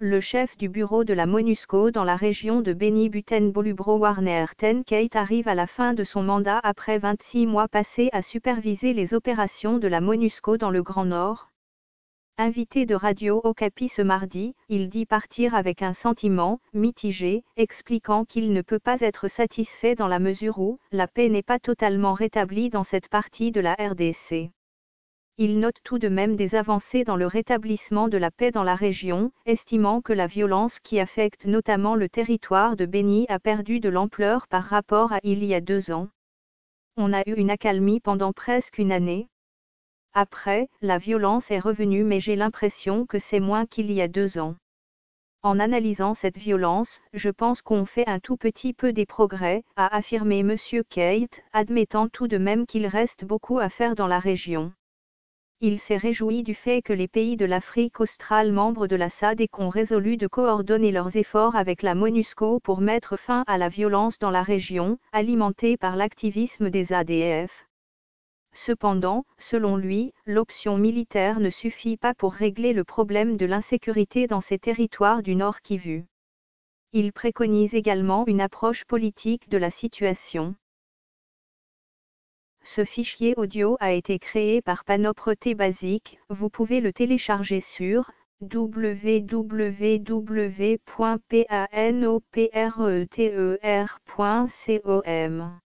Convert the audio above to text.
Le chef du bureau de la MONUSCO dans la région de Beni-Buten-Bolubro-Warner Ten-Kate arrive à la fin de son mandat après 26 mois passés à superviser les opérations de la MONUSCO dans le Grand Nord. Invité de Radio Okapi ce mardi, il dit partir avec un sentiment mitigé, expliquant qu'il ne peut pas être satisfait dans la mesure où la paix n'est pas totalement rétablie dans cette partie de la RDC. Il note tout de même des avancées dans le rétablissement de la paix dans la région, estimant que la violence qui affecte notamment le territoire de Beni a perdu de l'ampleur par rapport à il y a 2 ans. On a eu une accalmie pendant presque une année. Après, la violence est revenue mais j'ai l'impression que c'est moins qu'il y a 2 ans. En analysant cette violence, je pense qu'on fait un tout petit peu des progrès, a affirmé M. Kate, admettant tout de même qu'il reste beaucoup à faire dans la région. Il s'est réjoui du fait que les pays de l'Afrique australe membres de la SADC ont résolu de coordonner leurs efforts avec la MONUSCO pour mettre fin à la violence dans la région, alimentée par l'activisme des ADF. Cependant, selon lui, l'option militaire ne suffit pas pour régler le problème de l'insécurité dans ces territoires du Nord Kivu. Il préconise également une approche politique de la situation. Ce fichier audio a été créé par Panopre Basic, vous pouvez le télécharger sur www.panopreter.com.